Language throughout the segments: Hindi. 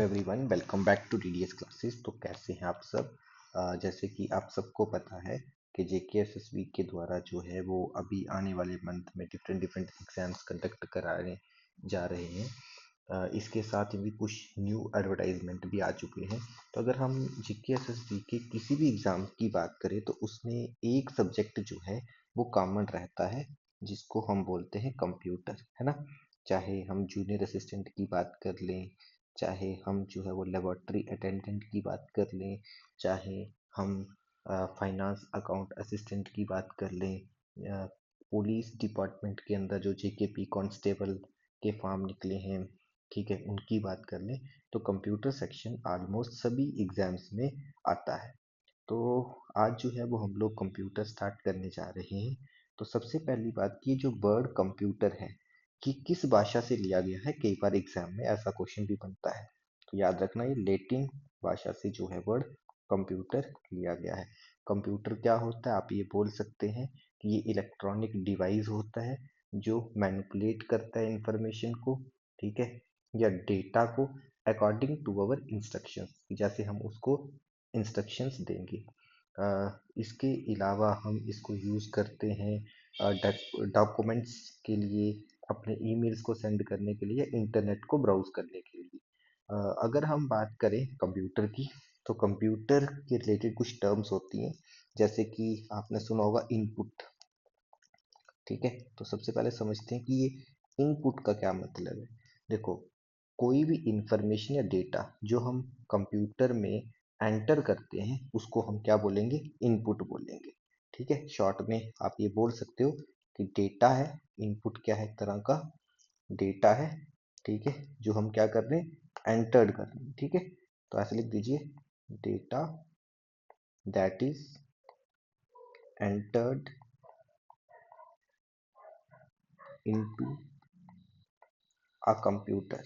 Everyone welcome back to DDS classes. तो कैसे हैं आप सब। जैसे कि आप सबको पता है कि जेकेएसएसबी के द्वारा जो है वो अभी आने वाले मंथ में डिफरेंट डिफरेंट एग्जाम्स कंडक्ट कराने जा रहे हैं। इसके साथ भी कुछ न्यू एडवर्टाइजमेंट भी आ चुके हैं। तो अगर हम जेकेएसएसबी के किसी भी एग्ज़ाम की बात करें तो उसमें एक सब्जेक्ट जो है वो कॉमन रहता है, जिसको हम बोलते हैं कंप्यूटर, है ना। चाहे हम जूनियर असिस्टेंट की बात कर लें, चाहे हम जो है वो लेबोरेटरी अटेंडेंट की बात कर लें, चाहे हम फाइनेंस अकाउंट असिस्टेंट की बात कर लें, पुलिस डिपार्टमेंट के अंदर जो जेकेपी कांस्टेबल के फॉर्म निकले हैं, ठीक है, उनकी बात कर लें, तो कंप्यूटर सेक्शन ऑलमोस्ट सभी एग्जाम्स में आता है। तो आज जो है वो हम लोग कंप्यूटर स्टार्ट करने जा रहे हैं। तो सबसे पहली बात की जो वर्ड कंप्यूटर है कि किस भाषा से लिया गया है, कई बार एग्जाम में ऐसा क्वेश्चन भी बनता है। तो याद रखना, ये लैटिन भाषा से जो है वर्ड कंप्यूटर लिया गया है। कंप्यूटर क्या होता है, आप ये बोल सकते हैं कि ये इलेक्ट्रॉनिक डिवाइस होता है जो मैनिपुलेट करता है इंफॉर्मेशन को, ठीक है, या डेटा को अकॉर्डिंग टू अवर इंस्ट्रक्शंस, जैसे हम उसको इंस्ट्रक्शंस देंगे। इसके अलावा हम इसको यूज़ करते हैं डॉक्यूमेंट्स के लिए, अपने ईमेल्स को सेंड करने के लिए, इंटरनेट को ब्राउज करने के लिए। अगर हम बात करें कंप्यूटर की, तो कंप्यूटर के रिलेटेड कुछ टर्म्स होती हैं, जैसे कि आपने सुना होगा इनपुट, ठीक है। तो सबसे पहले समझते हैं कि ये इनपुट का क्या मतलब है। देखो, कोई भी इंफॉर्मेशन या डेटा जो हम कंप्यूटर में एंटर करते हैं उसको हम क्या बोलेंगे, इनपुट बोलेंगे, ठीक है। शॉर्ट में आप ये बोल सकते हो कि डेटा है, इनपुट क्या है, एक तरह का डेटा है, ठीक है, जो हम क्या कर रहे हैं, एंटर्ड कर रहे हैं, ठीक है। तो ऐसे लिख दीजिए, data that is entered into a computer,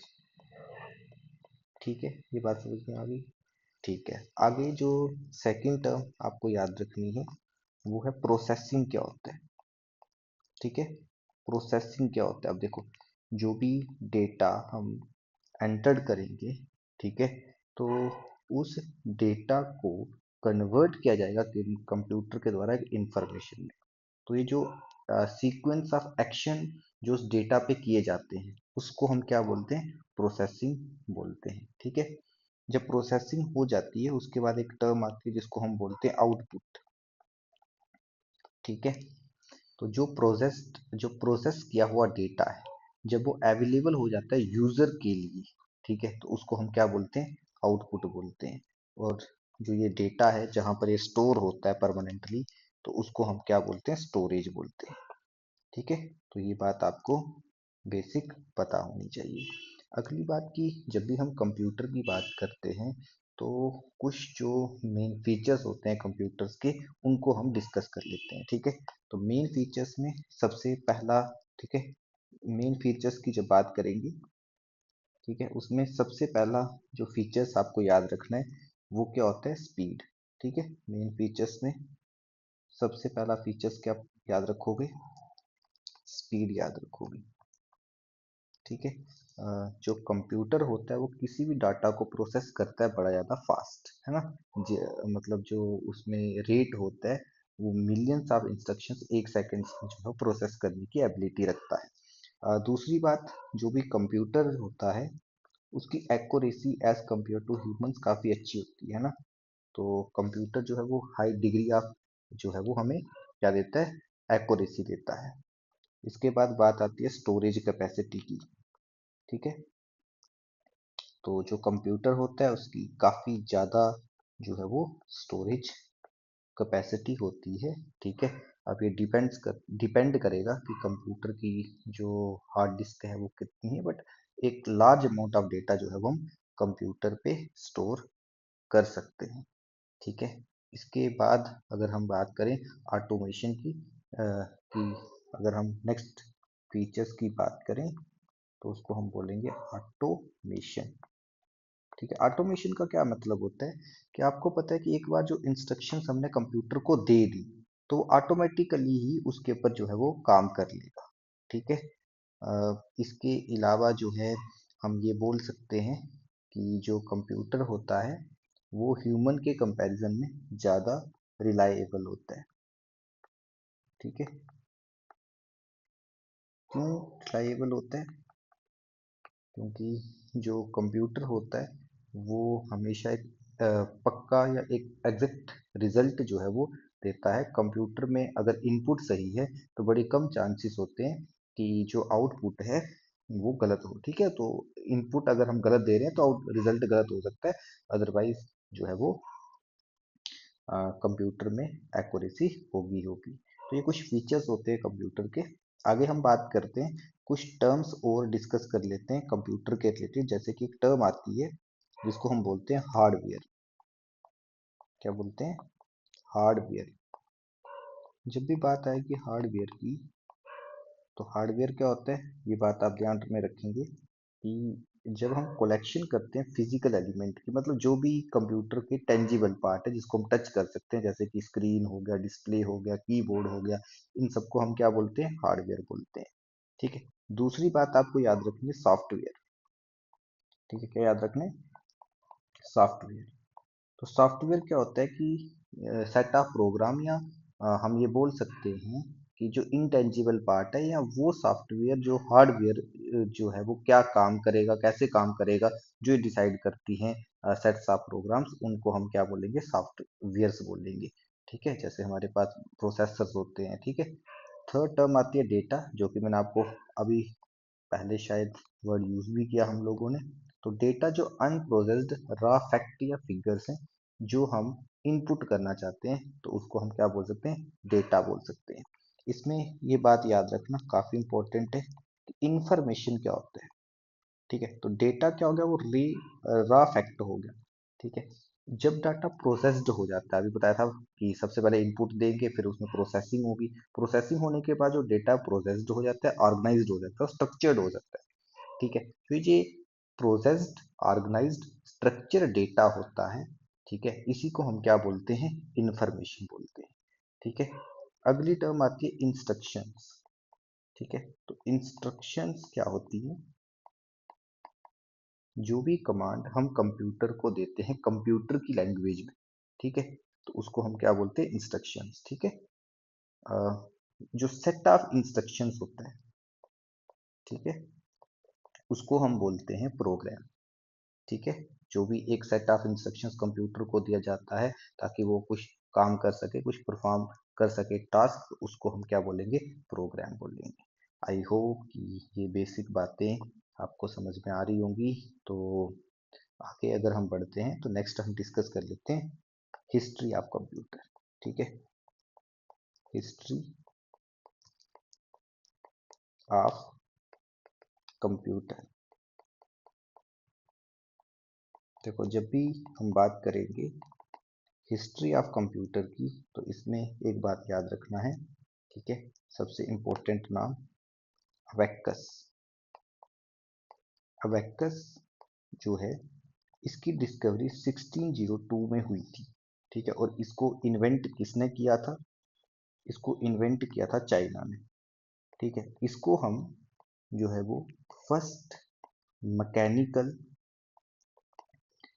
ठीक है। ये बात समझ में आ गई, ठीक है। आगे जो सेकंड टर्म आपको याद रखनी है वो है प्रोसेसिंग क्या होता है, ठीक है। प्रोसेसिंग क्या होता है, अब देखो, जो भी डेटा हम एंटर करेंगे, ठीक है, तो उस डेटा को कन्वर्ट किया जाएगा कंप्यूटर के द्वारा एक इंफॉर्मेशन में। तो ये जो सीक्वेंस ऑफ एक्शन जो उस डेटा पे किए जाते हैं उसको हम क्या बोलते हैं, प्रोसेसिंग बोलते हैं, ठीक है। जब प्रोसेसिंग हो जाती है उसके बाद एक टर्म आती है जिसको हम बोलते हैं आउटपुट, ठीक है। तो जो प्रोसेस किया हुआ डेटा है, जब वो अवेलेबल हो जाता है यूजर के लिए, ठीक है, तो उसको हम क्या बोलते हैं, आउटपुट बोलते हैं। और जो ये डेटा है जहाँ पर ये स्टोर होता है परमानेंटली, तो उसको हम क्या बोलते हैं, स्टोरेज बोलते हैं, ठीक है। तो ये बात आपको बेसिक पता होनी चाहिए। अगली बात की, जब भी हम कंप्यूटर की बात करते हैं तो कुछ जो मेन फीचर्स होते हैं कंप्यूटर्स के उनको हम डिस्कस कर लेते हैं, ठीक है। तो मेन फीचर्स में सबसे पहला, ठीक है, मेन फीचर्स की जब बात करेंगे, ठीक है, उसमें सबसे पहला जो फीचर्स आपको याद रखना है वो क्या होता है, स्पीड, ठीक है। मेन फीचर्स में सबसे पहला फीचर्स क्या याद रखोगे, स्पीड याद रखोगे, ठीक है। जो कंप्यूटर होता है वो किसी भी डाटा को प्रोसेस करता है बड़ा ज़्यादा फास्ट, है ना। मतलब जो उसमें रेट होता है वो मिलियंस ऑफ इंस्ट्रक्शंस एक सेकंड में जो है प्रोसेस करने की एबिलिटी रखता है। दूसरी बात, जो भी कंप्यूटर होता है उसकी accuracy as compared to humans काफ़ी अच्छी होती है ना। तो कंप्यूटर जो है वो हाई डिग्री ऑफ जो है वो हमें क्या देता है, एक्यूरेसी देता है। इसके बाद बात आती है स्टोरेज कैपेसिटी की, ठीक है। तो जो कंप्यूटर होता है उसकी काफ़ी ज़्यादा जो है वो स्टोरेज कैपेसिटी होती है, ठीक है। अब ये डिपेंड करेगा कि कंप्यूटर की जो हार्ड डिस्क है वो कितनी है, बट एक लार्ज अमाउंट ऑफ डेटा जो है वो हम कंप्यूटर पे स्टोर कर सकते हैं, ठीक है। इसके बाद अगर हम बात करें ऑटोमेशन की, कि अगर हम नेक्स्ट फीचर्स की बात करें तो उसको हम बोलेंगे ऑटोमेशन, ठीक है। ऑटोमेशन का क्या मतलब होता है कि आपको पता है कि एक बार जो इंस्ट्रक्शंस हमने कंप्यूटर को दे दी तो ऑटोमेटिकली ही उसके ऊपर जो है वो काम कर लेगा, ठीक है। इसके अलावा जो है हम ये बोल सकते हैं कि जो कंप्यूटर होता है वो ह्यूमन के कंपैरिजन में ज़्यादा रिलायबल होता है। ठीक है, क्यों रिलायबल होता है? क्योंकि जो कंप्यूटर होता है वो हमेशा एक पक्का या एक एग्जैक्ट रिजल्ट जो है वो देता है। कंप्यूटर में अगर इनपुट सही है तो बड़े कम चांसेस होते हैं कि जो आउटपुट है वो गलत हो। ठीक है, तो इनपुट अगर हम गलत दे रहे हैं तो आउट रिजल्ट गलत हो सकता है, अदरवाइज जो है वो कंप्यूटर में एक्यूरेसी होगी होगी। तो ये कुछ फीचर्स होते हैं कंप्यूटर के। आगे हम बात करते हैं, कुछ टर्म्स और डिस्कस कर लेते हैं कंप्यूटर के रिलेटेड। जैसे कि एक टर्म आती है जिसको हम बोलते हैं हार्डवेयर। क्या बोलते हैं? हार्डवेयर। जब भी बात आएगी हार्डवेयर की, तो हार्डवेयर क्या होता है ये बात आप ध्यान में रखेंगे कि जब हम कलेक्शन करते हैं फिजिकल एलिमेंट की, मतलब जो भी कंप्यूटर के टेंजिबल पार्ट है जिसको हम टच कर सकते हैं, जैसे कि स्क्रीन हो गया, डिस्प्ले हो गया, कीबोर्ड हो गया, इन सबको हम क्या बोलते हैं? हार्डवेयर बोलते हैं। ठीक है, दूसरी बात आपको याद रखनी है सॉफ्टवेयर। ठीक है, क्या याद रखना है? सॉफ्टवेयर। तो सॉफ्टवेयर क्या होता है कि सेट ऑफ प्रोग्राम, या हम ये बोल सकते हैं कि जो इनटेंजिबल पार्ट है, या वो सॉफ्टवेयर जो हार्डवेयर जो है वो क्या काम करेगा, कैसे काम करेगा, जो ये डिसाइड करती हैं सेट्स ऑफ प्रोग्राम्स, उनको हम क्या बोलेंगे? सॉफ्टवेयर्स बोलेंगे। ठीक है, जैसे हमारे पास प्रोसेसर्स होते हैं। ठीक है, थर्ड टर्म आती है डेटा, जो कि मैंने आपको अभी पहले शायद वर्ड यूज भी किया हम लोगों ने। तो डेटा जो अनप्रोसेस्ड रॉ फैक्ट या फिगर्स हैं जो हम इनपुट करना चाहते हैं, तो उसको हम क्या बोल सकते हैं? डेटा बोल सकते हैं। इसमें ये बात याद रखना काफी इंपॉर्टेंट है कि इंफॉर्मेशन क्या होता है। ठीक है, तो डेटा क्या हो गया? वो रॉ फैक्ट हो गया। ठीक है, जब डाटा प्रोसेस्ड हो जाता है, अभी बताया था कि सबसे पहले इनपुट देंगे, फिर उसमें प्रोसेसिंग होगी, प्रोसेसिंग होने के बाद जो डेटा प्रोसेस्ड हो जाता है, ऑर्गेनाइज्ड हो जाता है, स्ट्रक्चर्ड हो जाता है। ठीक है, तो ये प्रोसेस्ड, ऑर्गेनाइज्ड, स्ट्रक्चर डेटा होता है। ठीक है, इसी को हम क्या बोलते हैं? इंफॉर्मेशन बोलते हैं। ठीक है, अगली टर्म आती है इंस्ट्रक्शंस। ठीक है, तो इंस्ट्रक्शंस क्या होती है? जो भी कमांड हम कंप्यूटर को देते हैं कंप्यूटर की लैंग्वेज में, ठीक है, तो उसको हम क्या बोलते हैं? इंस्ट्रक्शंस। ठीक है, जो सेट ऑफ इंस्ट्रक्शंस होता है, ठीक है, उसको हम बोलते हैं प्रोग्राम। ठीक है, जो भी एक सेट ऑफ इंस्ट्रक्शंस कंप्यूटर को दिया जाता है ताकि वो कुछ काम कर सके, कुछ परफॉर्म कर सके टास्क, उसको हम क्या बोलेंगे? प्रोग्राम बोलेंगे। आई होप कि ये बेसिक बातें आपको समझ में आ रही होंगी। तो आगे अगर हम बढ़ते हैं तो नेक्स्ट हम डिस्कस कर लेते हैं हिस्ट्री ऑफ कंप्यूटर। ठीक है, हिस्ट्री ऑफ कंप्यूटर। देखो, जब भी हम बात करेंगे हिस्ट्री ऑफ कंप्यूटर की, तो इसमें एक बात याद रखना है। ठीक है, सबसे इम्पोर्टेंट नाम अबेक्कस। अबेक्कस जो है, इसकी डिस्कवरी 1602 में हुई थी। ठीक है, और इसको इन्वेंट किसने किया था? इसको इन्वेंट किया था चाइना ने। ठीक है, इसको हम जो है वो फर्स्ट मैकेनिकल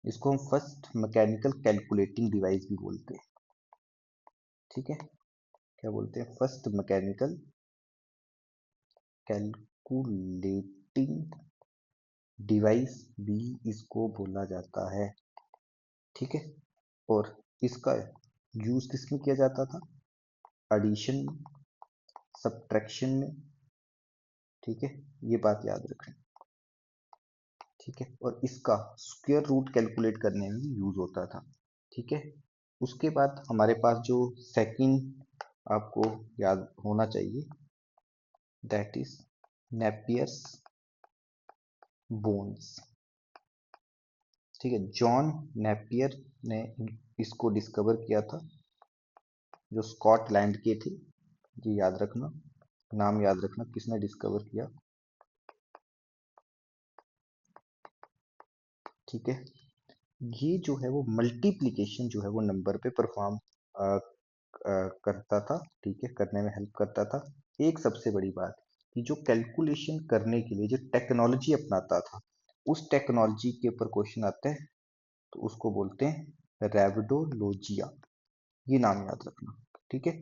इसको हम फर्स्ट मैकेनिकल कैलकुलेटिंग डिवाइस भी बोलते हैं। ठीक है, क्या बोलते हैं? फर्स्ट मैकेनिकल कैलकुलेटिंग डिवाइस भी इसको बोला जाता है। ठीक है, और इसका यूज किसमें किया जाता था? एडिशन, सब्ट्रैक्शन में। ठीक है, ये बात याद रखें। ठीक है, और इसका स्क्वायर रूट कैलकुलेट करने में भी यूज होता था। ठीक है, उसके बाद हमारे पास जो सेकंड आपको याद होना चाहिए, दैट इज नेपियर्स बोन्स। ठीक है, जॉन नेपियर ने इसको डिस्कवर किया था, जो स्कॉटलैंड के थे। ये याद रखना, नाम याद रखना, किसने डिस्कवर किया। ठीक है, ये जो है वो मल्टीप्लिकेशन जो है वो नंबर पे परफॉर्म करता था। ठीक है, करने में हेल्प करता था। एक सबसे बड़ी बात कि जो कैलकुलेशन करने के लिए जो टेक्नोलॉजी अपनाता था, उस टेक्नोलॉजी के ऊपर क्वेश्चन आता है तो उसको बोलते हैं रैविडोलॉजिया। ये नाम याद रखना, ठीक है।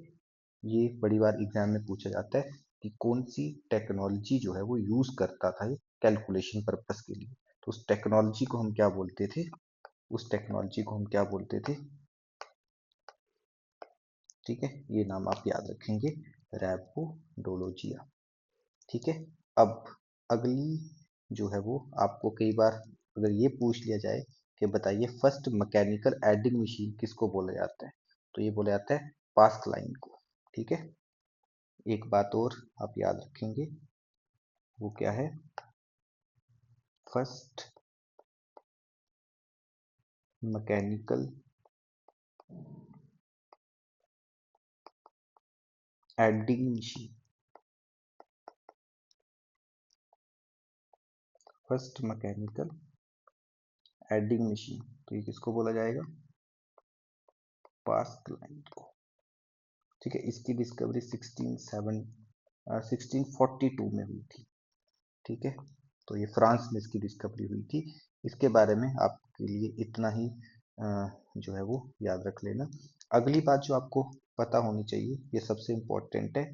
ये बड़ी बार एग्जाम में पूछा जाता है कि कौन सी टेक्नोलॉजी जो है वो यूज करता था ये कैलकुलेशन पर्पस के लिए। तो उस टेक्नोलॉजी को हम क्या बोलते थे, उस टेक्नोलॉजी को हम क्या बोलते थे, ठीक है। ये नाम आप याद रखेंगे, रैविडोलॉजिया, ठीक है। अब अगली जो है वो आपको कई बार अगर ये पूछ लिया जाए कि बताइए फर्स्ट मैकेनिकल एडिंग मशीन किसको बोला जाता है, तो ये बोला जाता है पास्कलाइन को, ठीक है। एक बात और आप याद रखेंगे, वो क्या है, first mechanical adding machine, first mechanical adding machine, तो ये किसको बोला जाएगा, पास्कलाइन को, ठीक है। इसकी डिस्कवरी 1642 में हुई थी, ठीक है। तो ये फ्रांस में इसकी डिस्कवरी हुई थी। इसके बारे में आपके लिए इतना ही जो है वो याद रख लेना। अगली बात जो आपको पता होनी चाहिए, ये सबसे इम्पोर्टेंट है,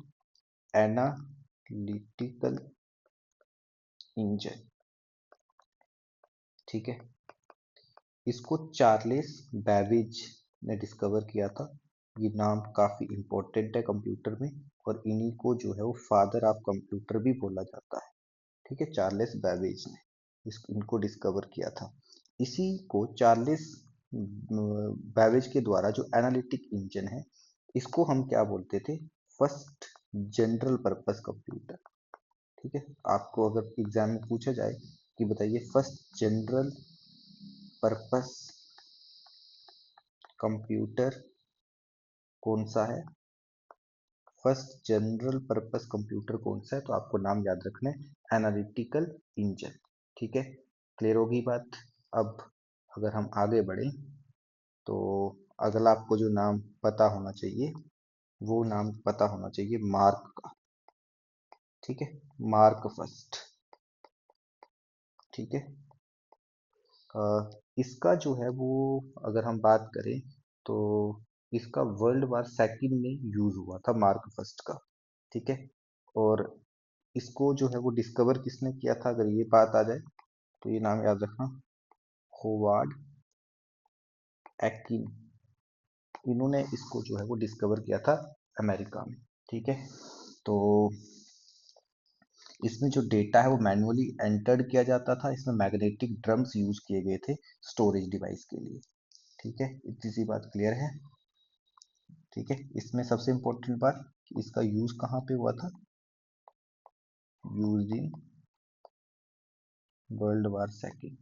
एनालिटिकल इंजन, ठीक है। इसको चार्लेस बैबेज ने डिस्कवर किया था। ये नाम काफी इम्पोर्टेंट है कंप्यूटर में, और इन्हीं को जो है वो फादर ऑफ कंप्यूटर भी बोला जाता है, ठीक है। चार्लेस बैबेज ने इनको डिस्कवर किया था। इसी को चार्लेस बैबेज के द्वारा जो एनालिटिक इंजन है, इसको हम क्या बोलते थे, फर्स्ट जनरल पर्पस कंप्यूटर, ठीक है। आपको अगर एग्जाम में पूछा जाए कि बताइए फर्स्ट जनरल पर्पस कंप्यूटर कौन सा है, फर्स्ट जनरल पर्पस कंप्यूटर कौन सा है, तो आपको नाम याद रखना है एनालिटिकल इंजन, ठीक है। क्लियर होगी बात। अब अगर हम आगे बढ़े तो अगला आपको जो नाम पता होना चाहिए, वो नाम पता होना चाहिए मार्क का, ठीक है। मार्क फर्स्ट, ठीक है। इसका जो है वो अगर हम बात करें तो इसका वर्ल्ड वार सेकंड में यूज हुआ था मार्क फर्स्ट का, ठीक है। और इसको जो है वो डिस्कवर किसने किया था, अगर ये बात आ जाए तो ये नाम याद रखना, होवार्ड एकिन। इन्होंने इसको जो है वो डिस्कवर किया था अमेरिका में, ठीक है। तो इसमें जो डेटा है वो मैन्युअली एंटर्ड किया जाता था, इसमें मैग्नेटिक ड्रम्स यूज किए गए थे स्टोरेज डिवाइस के लिए, ठीक है। इतनी सी बात क्लियर है, ठीक है। इसमें सबसे इंपॉर्टेंट बात कि इसका यूज कहाँ पे हुआ था, use in world war second,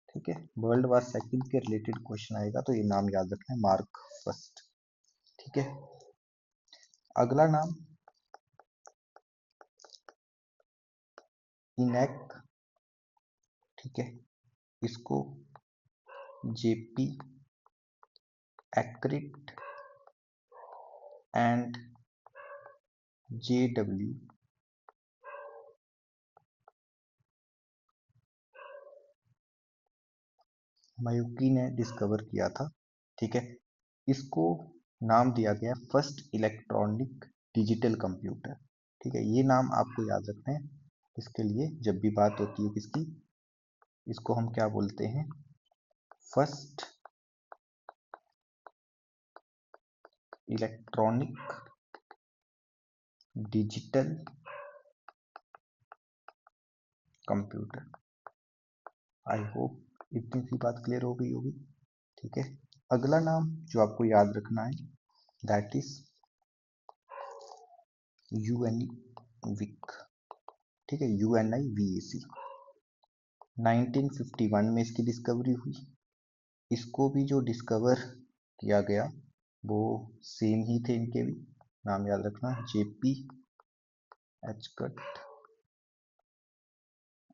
ठीक है। वर्ल्ड वार सेकेंड के रिलेटेड क्वेश्चन आएगा तो ये नाम याद रखना है, मार्क फर्स्ट, ठीक है। अगला नाम इनैक, ठीक है। इसको जेपी एक्रिट एंड जेडब्ल्यू मायूकी ने डिस्कवर किया था, ठीक है। इसको नाम दिया गया फर्स्ट इलेक्ट्रॉनिक डिजिटल कंप्यूटर, ठीक है। ये नाम आपको याद रखना है इसके लिए, जब भी बात होती है किसकी, इसको हम क्या बोलते हैं, first electronic digital computer. I hope इतनी सी बात क्लियर हो गई होगी, ठीक है। अगला नाम जो आपको याद रखना है दैट इज यूएनई विक, ठीक है, UNIVAC। 1951 में इसकी डिस्कवरी हुई। इसको भी जो डिस्कवर किया गया वो सेम ही थे इनके भी, नाम याद रखना, जेपी एचकट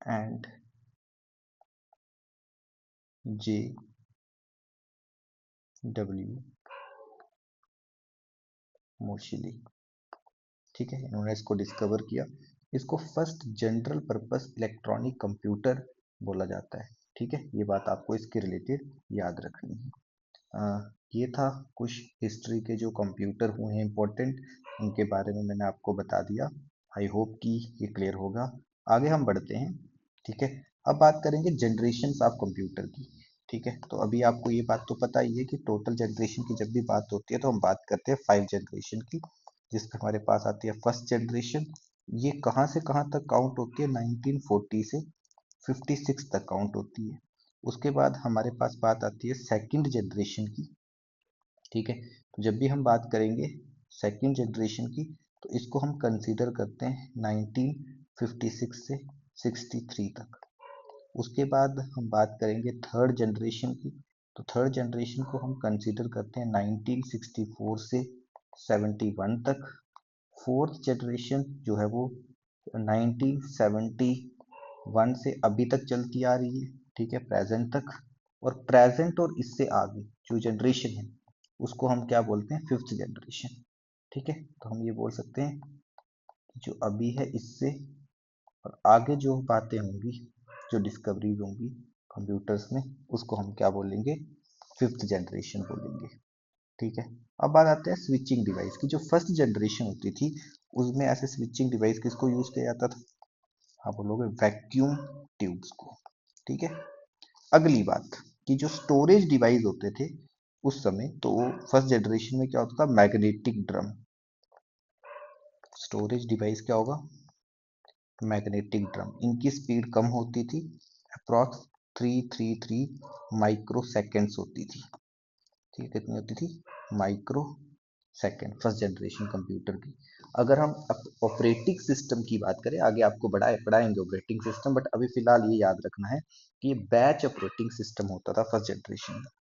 एंड JW मोशिली, ठीक है। इन्होंने इसको डिस्कवर किया। इसको first general purpose electronic computer बोला जाता है। ठीक है, ये बात आपको इसके रिलेटेड याद रखनी है। ये था कुछ हिस्ट्री के जो कंप्यूटर हुए हैं इम्पोर्टेंट, उनके बारे में मैंने आपको बता दिया। आई होप कि ये क्लियर होगा। आगे हम बढ़ते हैं। ठीक है, अब बात करेंगे जनरेशन ऑफ कंप्यूटर की। ठीक है, तो अभी आपको ये बात तो पता ही है कि टोटल जनरेशन की जब भी बात होती है तो हम बात करते हैं 5 जनरेशन की, जिसमें हमारे पास आती है फर्स्ट जनरेशन। ये कहाँ से कहाँ तक काउंट होती है? 1940 से 56 तक काउंट होती है। उसके बाद हमारे पास बात आती है सेकंड जनरेशन की। ठीक है, तो जब भी हम बात करेंगे सेकंड जनरेशन की, तो इसको हम कंसीडर करते हैं 1956 से 63 तक। उसके बाद हम बात करेंगे थर्ड जनरेशन की, तो थर्ड जनरेशन को हम कंसीडर करते हैं 1964 से 71 तक। फोर्थ जनरेशन जो है वो 1971 से अभी तक चलती आ रही है। ठीक है, प्रेजेंट तक। और प्रेजेंट और इससे आगे जो जनरेशन है उसको हम क्या बोलते हैं? Fifth generation. ठीक है, तो हम ये बोल सकते हैं कि जो अभी है इससे और आगे जो बातें होंगी, जो डिस्कवरीज होंगी कंप्यूटर्स में, उसको हम क्या बोलेंगे? फिफ्थ जनरेशन बोलेंगे। ठीक है, अब बात आते हैं स्विचिंग डिवाइस की। जो फर्स्ट जनरेशन होती थी उसमें ऐसे स्विचिंग डिवाइस किसको यूज किया जाता था? आप बोलोगे वैक्यूम ट्यूब्स को। ठीक है, अगली बात कि जो स्टोरेज डिवाइस होते थे उस समय, तो फर्स्ट जनरेशन में क्या होता था? Magnetic drum. स्टोरेज डिवाइस क्या होगा? Magnetic drum. इनकी स्पीड कम होती थी, अप्रॉक्स 333 माइक्रो सेकेंड्स होती थी। ठीक है, कितनी होती थी? Micro second, first generation computer की। अगर हम ऑपरेटिंग सिस्टम की बात करें, आगे आपको पढ़ाएंगे ऑपरेटिंग सिस्टम, बट अभी फिलहाल ये याद रखना है कि ये बैच ऑपरेटिंग सिस्टम होता था फर्स्ट जनरेशन में।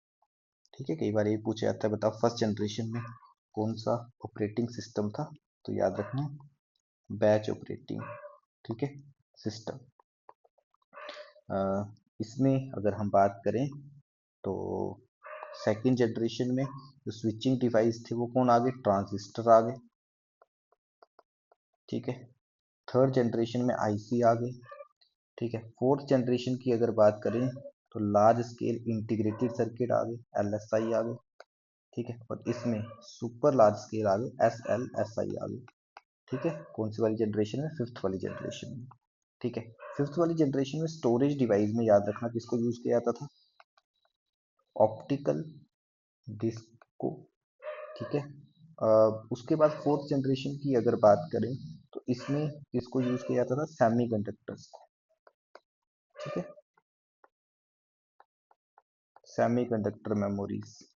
ठीक है, कई बार ये पूछा जाता है, बताओ फर्स्ट जनरेशन में कौन सा ऑपरेटिंग सिस्टम था? तो याद रखना, बैच ऑपरेटिंग। ठीक है, सिस्टम। इसमें अगर हम बात करें तो सेकेंड जनरेशन में जो स्विचिंग डिवाइस थे वो कौन आ गए? ट्रांजिस्टर आ गए। ठीक है, थर्ड जनरेशन में आईसी आ गई। ठीक है, फोर्थ जनरेशन की अगर बात करें तो लार्ज स्केल इंटीग्रेटेड सर्किट आ गए, एलएसआई आ गए। ठीक है, और इसमें सुपर लार्ज स्केल आ गए, एसएलएसआई आ गए। ठीक है, कौन सी वाली जनरेशन में? फिफ्थ वाली जनरेशन में। ठीक है, फिफ्थ वाली जनरेशन में स्टोरेज डिवाइस में याद रखना किसको यूज किया जाता था? ऑप्टिकल डिस्क को। ठीक है, उसके बाद फोर्थ जनरेशन की अगर बात करें तो इसमें किसको यूज किया जाता था? सेमीकंडक्टर्स को। ठीक है, सेमीकंडक्टर मेमोरीज।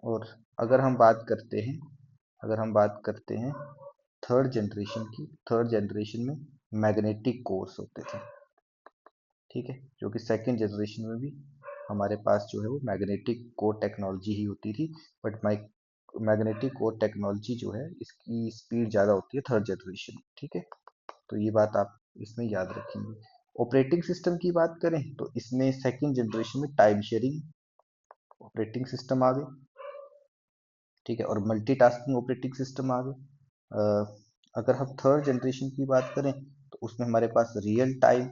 और अगर हम बात करते हैं अगर हम बात करते हैं थर्ड जनरेशन की, थर्ड जनरेशन में मैग्नेटिक कोर्स होते थे। ठीक है, जो कि सेकंड जनरेशन में भी हमारे पास जो है वो मैग्नेटिक कोर टेक्नोलॉजी ही होती थी, बट मैग्नेटिक कोर टेक्नोलॉजी जो है इसकी स्पीड ज़्यादा होती है थर्ड जनरेशन। ठीक है, तो ये बात आप इसमें याद रखेंगे। ऑपरेटिंग सिस्टम की बात करें तो इसमें सेकंड जनरेशन में टाइम शेयरिंग ऑपरेटिंग सिस्टम आ गए। ठीक है, और मल्टीटास्किंग ऑपरेटिंग सिस्टम आ गए। अगर हम थर्ड जनरेशन की बात करें तो उसमें हमारे पास रियल टाइम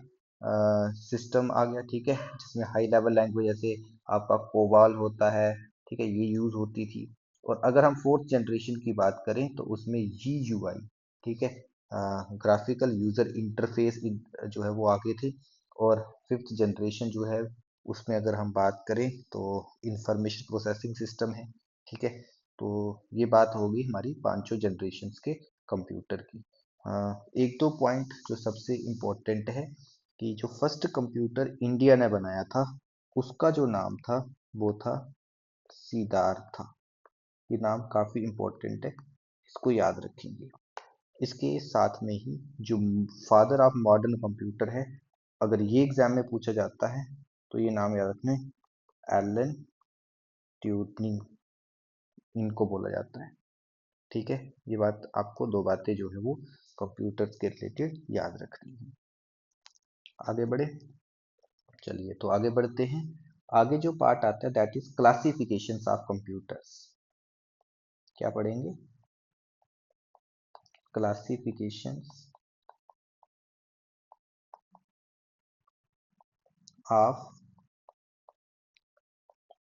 सिस्टम आ गया। ठीक है, जिसमें हाई लेवल लैंग्वेज जैसे आपका कोबाल होता है, ठीक है, ये यूज होती थी। और अगर हम फोर्थ जनरेशन की बात करें तो उसमें GUI, ठीक है, ग्राफिकल यूजर इंटरफेस जो है वो आगे थे। और फिफ्थ जनरेशन जो है उसमें अगर हम बात करें तो इंफॉर्मेशन प्रोसेसिंग सिस्टम है। ठीक है, तो ये बात होगी हमारी पांचों जनरेशन्स के कंप्यूटर की। एक दो पॉइंट जो सबसे इम्पोर्टेंट है कि जो फर्स्ट कंप्यूटर इंडिया ने बनाया था उसका जो नाम था वो था सिद्धार्थ। ये नाम काफी इम्पोर्टेंट है, इसको याद रखेंगे। इसके साथ में ही जो फादर ऑफ मॉडर्न कंप्यूटर है, अगर ये एग्जाम में पूछा जाता है तो ये नाम याद रखना, एलन ट्यूरिंग, इनको बोला जाता है। ठीक है, ये बात आपको दो बातें जो है वो कंप्यूटर्स के रिलेटेड याद रखनी है। आगे बढ़े, चलिए तो आगे बढ़ते हैं। आगे जो पार्ट आता है that is classification of computers. क्या पढ़ेंगे? Classifications of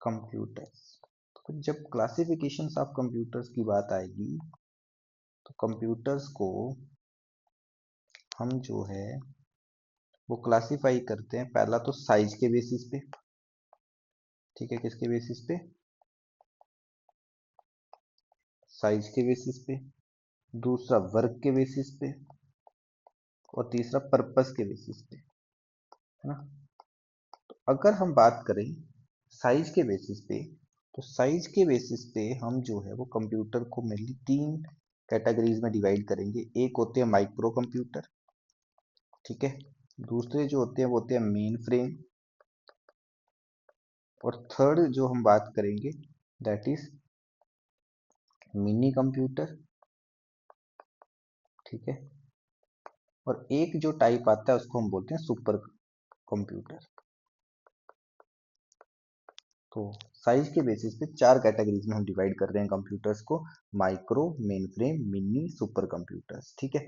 computers. तो जब क्लासिफिकेशंस ऑफ कंप्यूटर्स की बात आएगी तो कंप्यूटर्स को हम जो है वो क्लासिफाई करते हैं पहला तो साइज के बेसिस पे, ठीक है, किसके बेसिस पे, साइज के बेसिस पे, दूसरा वर्क के बेसिस पे, और तीसरा पर्पस के बेसिस पे, है ना। तो अगर हम बात करें साइज के बेसिस पे, तो साइज के बेसिस पे हम जो है वो कंप्यूटर को मेनली तीन कैटेगरीज में डिवाइड करेंगे। एक होते हैं माइक्रो कंप्यूटर, ठीक है, दूसरे जो होते हैं वो होते हैं मेन फ्रेम, और थर्ड जो हम बात करेंगे दैट इज मिनी कंप्यूटर, ठीक है, और एक जो टाइप आता है उसको हम बोलते हैं सुपर कंप्यूटर। तो साइज के बेसिस पे चार कैटेगरीज में हम डिवाइड कर रहे हैं कंप्यूटर्स को, micro, main frame, mini, super computers, ठीक है।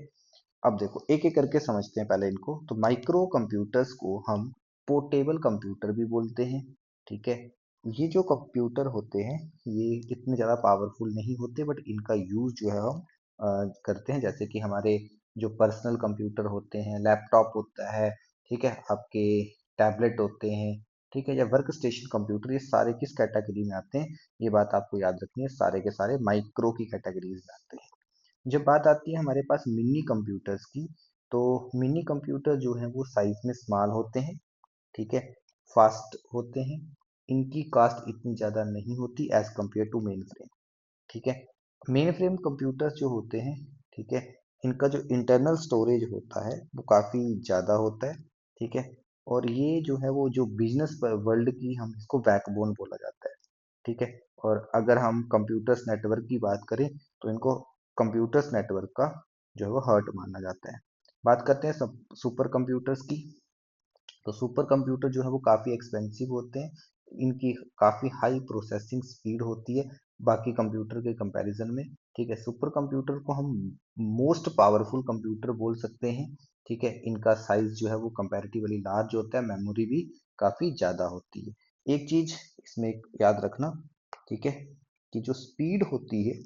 अब देखो एक एक करके समझते हैं पहले इनको। तो माइक्रो कंप्यूटर्स को हम पोर्टेबल कंप्यूटर भी बोलते हैं, ठीक है। ये जो कंप्यूटर होते हैं ये इतने ज़्यादा पावरफुल नहीं होते, बट इनका यूज़ जो है हम करते हैं, जैसे कि हमारे जो पर्सनल कंप्यूटर होते हैं, लैपटॉप होता है, ठीक है, आपके टैबलेट होते हैं, ठीक है, या वर्क स्टेशन कंप्यूटर, ये सारे किस कैटेगरी में आते हैं, ये बात आपको याद रखनी है, सारे के सारे माइक्रो की कैटेगरीज में आते हैं। जब बात आती है हमारे पास मिनी कंप्यूटर्स की, तो मिनी कंप्यूटर जो है वो साइज में स्मॉल होते हैं, ठीक है, फास्ट होते हैं, इनकी कास्ट इतनी ज़्यादा नहीं होती as compared to mainframe, ठीक है। मेन फ्रेम कंप्यूटर्स जो होते हैं, ठीक है, इनका जो इंटरनल स्टोरेज होता है वो काफ़ी ज़्यादा होता है, ठीक है, और ये जो है वो जो बिजनेस वर्ल्ड की हम इसको बैकबोन बोला जाता है, ठीक है। और अगर हम कंप्यूटर्स नेटवर्क की बात करें तो इनको कंप्यूटर्स नेटवर्क का जो है वो हार्ट माना जाता है। बात करते हैं सब सुपर कंप्यूटर्स की। तो सुपर कंप्यूटर जो है वो काफ़ी एक्सपेंसिव होते हैं, इनकी काफ़ी हाई प्रोसेसिंग स्पीड होती है बाकी कंप्यूटर के कंपैरिजन में, ठीक है। सुपर कंप्यूटर को हम मोस्ट पावरफुल कंप्यूटर बोल सकते हैं, ठीक है। इनका साइज जो है वो कंपैरेटिवली लार्ज होता है, मेमोरी भी काफ़ी ज़्यादा होती है। एक चीज़ इसमें याद रखना, ठीक है, कि जो स्पीड होती है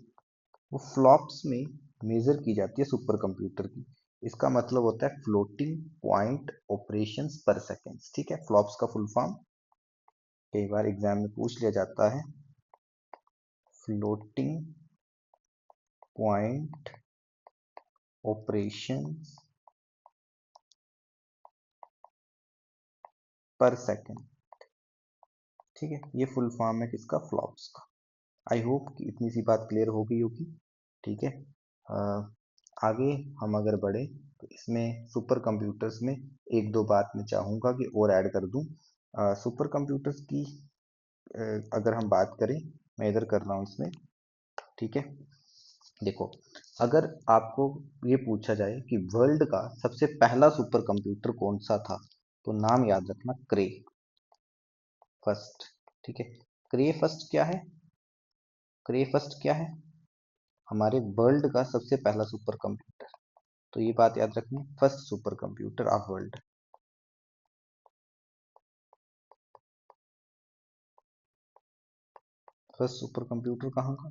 वो फ्लॉप्स में मेजर की जाती है सुपर कंप्यूटर की। इसका मतलब होता है फ्लोटिंग पॉइंट ऑपरेशंस पर सेकेंड, ठीक है। फ्लॉप्स का फुल फॉर्म कई बार एग्जाम में पूछ लिया जाता है, फ्लोटिंग पॉइंट ऑपरेशंस पर सेकेंड, ठीक है, ये फुल फॉर्म है किसका, फ्लॉप्स का। आई होप कि इतनी सी बात क्लियर हो गई होगी, ठीक है। आगे हम अगर बढ़े तो इसमें सुपर कंप्यूटर्स में एक दो बात मैं चाहूँगा कि और ऐड कर दूं। सुपर कंप्यूटर्स की अगर हम बात करें, मैं इधर कर रहा हूँ इसमें, ठीक है। देखो अगर आपको ये पूछा जाए कि वर्ल्ड का सबसे पहला सुपर कंप्यूटर कौन सा था, तो नाम याद रखना, क्रे फर्स्ट, ठीक है। क्रे फर्स्ट क्या है, क्रे फर्स्ट क्या है, हमारे वर्ल्ड का सबसे पहला सुपर कंप्यूटर। तो ये बात याद रखनी, first super computer of world. First super computer कहाँ का,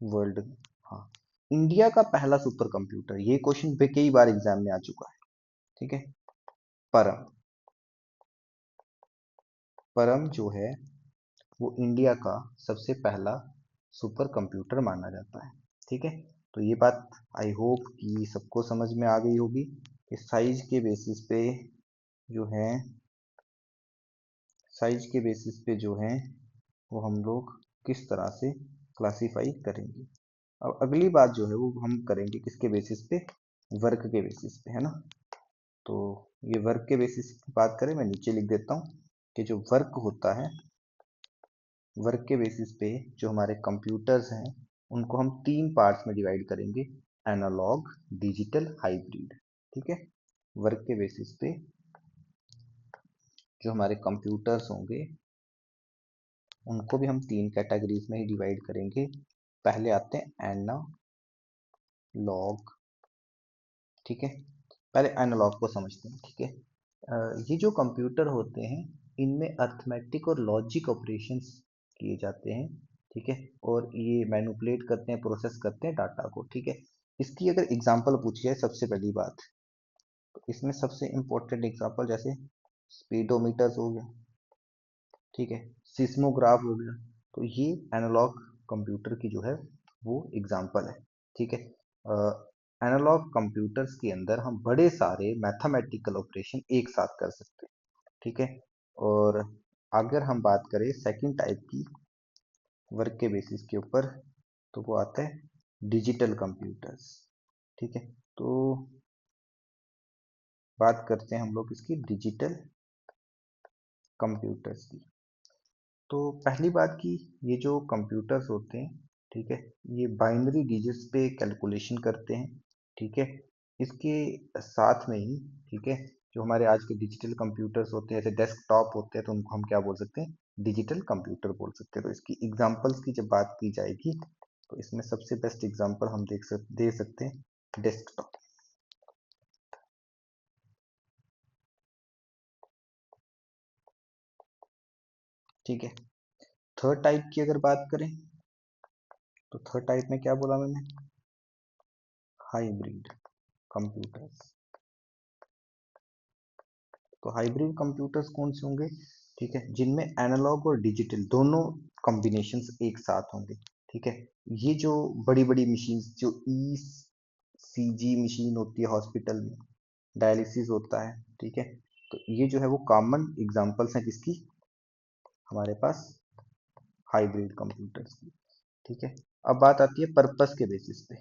वर्ल्ड, हाँ। इंडिया का पहला सुपर कंप्यूटर, ये क्वेश्चन पे कई बार एग्जाम में आ चुका है, ठीक है। परम, परम जो है वो इंडिया का सबसे पहला सुपर कंप्यूटर माना जाता है, ठीक है। तो ये बात आई होप कि सबको समझ में आ गई होगी कि साइज के बेसिस पे जो है, साइज के बेसिस पे जो है वो हम लोग किस तरह से क्लासीफाई करेंगे। अब अगली बात जो है वो हम करेंगे किसके बेसिस पे, वर्क के बेसिस पे, है ना। तो ये वर्क के बेसिस की बात करें, मैं नीचे लिख देता हूँ कि जो वर्क होता है, वर्क के बेसिस पे जो हमारे कंप्यूटर्स हैं उनको हम तीन पार्ट्स में डिवाइड करेंगे, एनालॉग, डिजिटल, हाइब्रिड, ठीक है। वर्क के बेसिस पे जो हमारे कंप्यूटर्स होंगे उनको भी हम तीन कैटेगरीज में ही डिवाइड करेंगे। पहले आते हैं लॉग, ठीक है। पहले एनालॉग को समझते हैं, ठीक है। ये जो कंप्यूटर होते हैं इनमें अर्थमेटिक और लॉजिक ऑपरेशंस किए जाते हैं, ठीक है। और ये मैनिपुलेट करते हैं, प्रोसेस करते हैं डाटा को, ठीक है। इसकी अगर एग्जांपल पूछी जाए, सबसे पहली बात तो इसमें सबसे इंपॉर्टेंट एग्जांपल जैसे स्पीडोमीटर्स हो गया, ठीक है, सिस्मोग्राफ हो गया। तो ये एनालॉग कंप्यूटर की जो है वो एग्जांपल है, ठीक है। एनालॉग कंप्यूटर्स के अंदर हम बड़े सारे मैथमेटिकल ऑपरेशन एक साथ कर सकते हैं, ठीक है। और अगर हम बात करें सेकंड टाइप की वर्क के बेसिस के ऊपर, तो वो आता है डिजिटल कंप्यूटर्स, ठीक है। तो बात करते हैं हम लोग इसकी डिजिटल कंप्यूटर्स की। तो पहली बात की ये जो कंप्यूटर्स होते हैं, ठीक है, ये बाइनरी डिजिट्स पे कैलकुलेशन करते हैं, ठीक है। इसके साथ में ही, ठीक है, जो हमारे आज के डिजिटल कंप्यूटर्स होते हैं जैसे डेस्कटॉप होते हैं, तो उनको हम क्या बोल सकते हैं, डिजिटल कंप्यूटर बोल सकते हैं। तो इसकी एग्जांपल्स की जब बात की जाएगी तो इसमें सबसे बेस्ट एग्जांपल हम दे सकते हैं डेस्कटॉप, ठीक है। थर्ड टाइप की अगर बात करें तो थर्ड टाइप में क्या बोला मैंने, हाइब्रिड कंप्यूटर्स। तो हाइब्रिड कंप्यूटर्स कौन से होंगे, ठीक है, जिनमें एनालॉग और डिजिटल दोनों कॉम्बिनेशंस एक साथ होंगे, ठीक है। ये जो बड़ी बड़ी मशीन जो ईसीजी मशीन होती है हॉस्पिटल में, डायलिसिस होता है, ठीक है। तो ये जो है वो कॉमन एग्जांपल्स हैं किसकी, हमारे पास हाइब्रिड कंप्यूटर्स की, ठीक है। अब बात आती है पर्पस के बेसिस पे।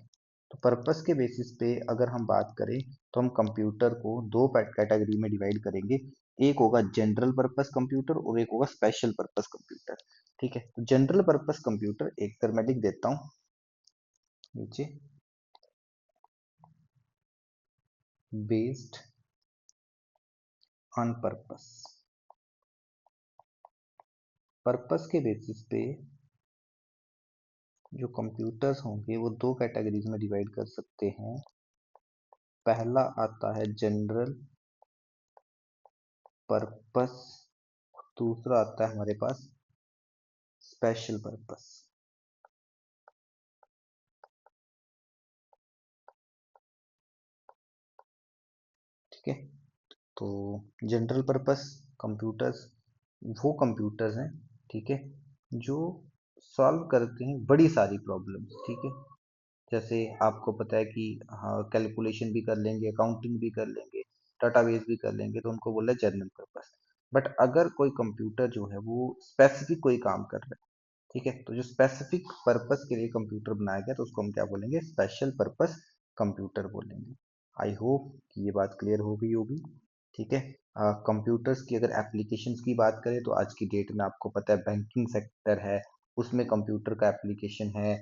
तो पर्पस के बेसिस पे अगर हम बात करें तो हम कंप्यूटर को दो कैटेगरी में डिवाइड करेंगे। एक होगा जनरल पर्पस कंप्यूटर और एक होगा स्पेशल पर्पस कंप्यूटर, ठीक है। तो जनरल पर्पस कंप्यूटर एक तर मैं लिख देता हूँ नीचे, बेस्ड ऑन पर्पस। पर्पस के बेसिस पे जो कंप्यूटर्स होंगे वो दो कैटेगरीज में डिवाइड कर सकते हैं। पहला आता है जनरल पर्पस, दूसरा आता है हमारे पास स्पेशल पर्पस, ठीक है। तो जनरल पर्पस कंप्यूटर्स वो कंप्यूटर्स हैं, ठीक है, जो सॉल्व करते हैं बड़ी सारी प्रॉब्लम्स, ठीक है। जैसे आपको पता है कि हाँ कैलकुलेशन भी कर लेंगे, अकाउंटिंग भी कर लेंगे, डाटाबेस भी कर लेंगे, तो उनको बोला है जनरल पर्पस। बट अगर कोई कंप्यूटर जो है वो स्पेसिफिक कोई काम कर रहा है, ठीक है, तो जो स्पेसिफिक पर्पस के लिए कंप्यूटर बनाया गया तो उसको हम क्या बोलेंगे, स्पेशल पर्पस कंप्यूटर बोलेंगे। आई होप कि ये बात क्लियर हो गई होगी, ठीक है। कंप्यूटर्स की अगर एप्लीकेशंस की बात करें तो आज की डेट में आपको पता है बैंकिंग सेक्टर है, उसमें कंप्यूटर का एप्लीकेशन है।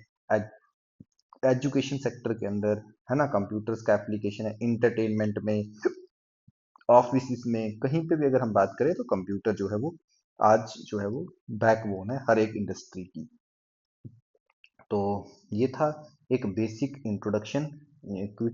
एजुकेशन सेक्टर के अंदर है ना कंप्यूटर्स का एप्लीकेशन है, इंटरटेनमेंट में, ऑफिस में, कहीं पे भी अगर हम बात करें तो कंप्यूटर जो है वो आज जो है वो बैकबोन है हर एक इंडस्ट्री की। तो ये था एक बेसिक इंट्रोडक्शन, क्विक